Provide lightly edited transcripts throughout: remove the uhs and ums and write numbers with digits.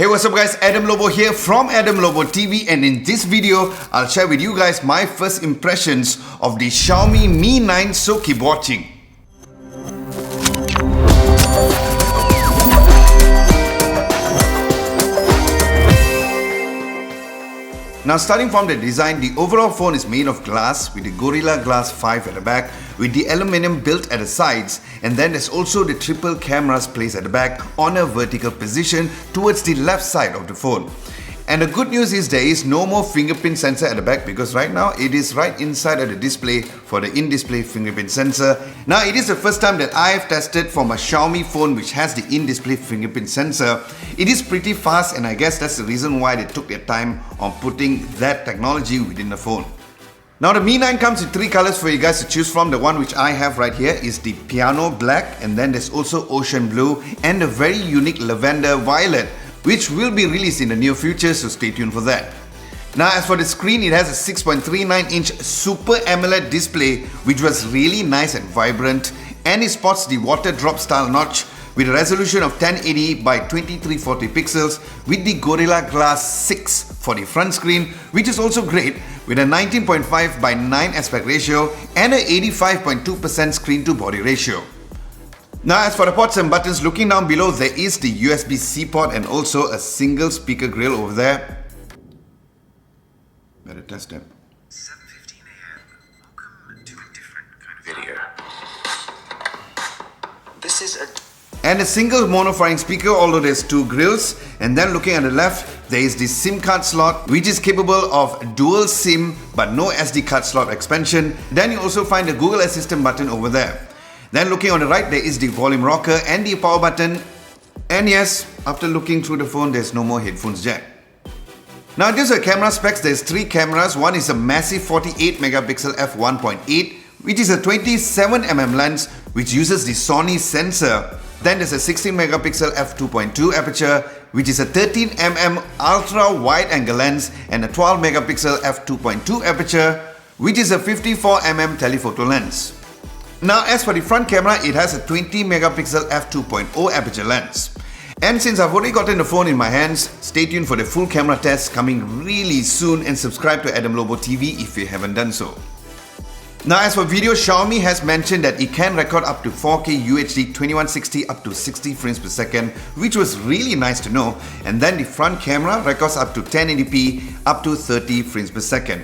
Hey, what's up guys, Adam Lobo here from Adam Lobo TV, and in this video, I'll share with you guys my first impressions of the Xiaomi Mi 9, so keep watching. Now starting from the design, the overall phone is made of glass with the Gorilla Glass 5 at the back with the aluminium built at the sides, and then there's also the triple cameras placed at the back on a vertical position towards the left side of the phone. And the good news is there is no more fingerprint sensor at the back, because right now it is right inside of the display for the in-display fingerprint sensor. Now it is the first time that I have tested for my Xiaomi phone which has the in-display fingerprint sensor. It is pretty fast, and I guess that's the reason why they took their time on putting that technology within the phone. Now the Mi 9 comes in three colors for you guys to choose from. The one which I have right here is the piano black, and then there's also ocean blue and a very unique lavender violet, which will be released in the near future, so stay tuned for that. Now as for the screen, it has a 6.39-inch Super AMOLED display which was really nice and vibrant, and it sports the water drop style notch with a resolution of 1080 by 2340 pixels with the Gorilla Glass 6 for the front screen, which is also great with a 19.5 by 9 aspect ratio and a 85.2% screen to body ratio. Now as for the ports and buttons, looking down below, there is the USB-C port and also a single speaker grill over there. Better test them. 7:15 a.m. Welcome to a different kind of video. This is and a single mono-firing speaker, although there's two grills. And then looking at the left, there is the SIM card slot which is capable of dual SIM but no SD card slot expansion. Then you also find the Google Assistant button over there. Then looking on the right, there is the volume rocker and the power button. And yes, after looking through the phone, there's no more headphones jack. Now in terms of camera specs, there's three cameras. One is a massive 48 megapixel f1.8, which is a 27mm lens which uses the Sony sensor. Then there's a 16 megapixel f2.2 aperture, which is a 13mm ultra wide angle lens, and a 12 megapixel f2.2 aperture, which is a 54mm telephoto lens. Now as for the front camera, it has a 20 megapixel f2.0 aperture lens. And since I've already gotten the phone in my hands, stay tuned for the full camera test coming really soon, and subscribe to Adam Lobo TV if you haven't done so. Now as for video, Xiaomi has mentioned that it can record up to 4K UHD 2160 up to 60 frames per second, which was really nice to know. And then the front camera records up to 1080p up to 30 frames per second.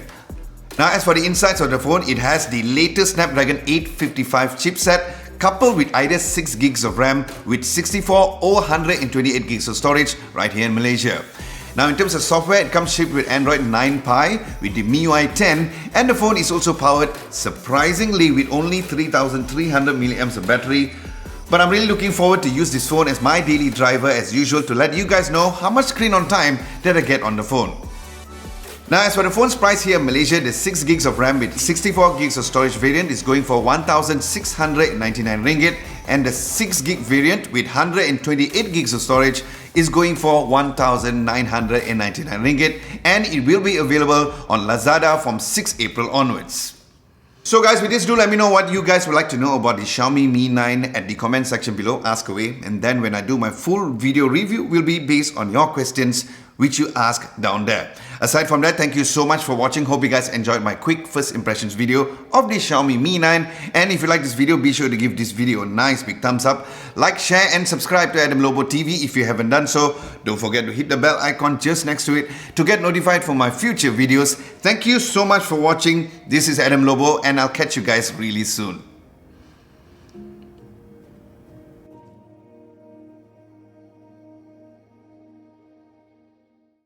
Now as for the insides of the phone, it has the latest Snapdragon 855 chipset coupled with either 6 gigs of RAM with 64 or 128 gigs of storage right here in Malaysia. Now in terms of software, it comes shipped with Android 9 Pie with the MIUI 10, and the phone is also powered surprisingly with only 3300 mAh of battery. But I'm really looking forward to use this phone as my daily driver as usual to let you guys know how much screen on time that I get on the phone. Now as for the phone's price here in Malaysia, the 6 gigs of RAM with 64 gigs of storage variant is going for 1,699 ringgit, and the 6 gig variant with 128 gigs of storage is going for 1,999 ringgit, and it will be available on Lazada from 6 April onwards. So guys, with this, do let me know what you guys would like to know about the Xiaomi Mi 9 at the comment section below. Ask away, and then when I do my full video review, will be based on your questions which you ask down there. Aside from that, thank you so much for watching. Hope you guys enjoyed my quick first impressions video of the Xiaomi Mi 9. And if you like this video, be sure to give this video a nice big thumbs up. Like, share and subscribe to Adam Lobo TV if you haven't done so. Don't forget to hit the bell icon just next to it to get notified for my future videos. Thank you so much for watching. This is Adam Lobo, and I'll catch you guys really soon.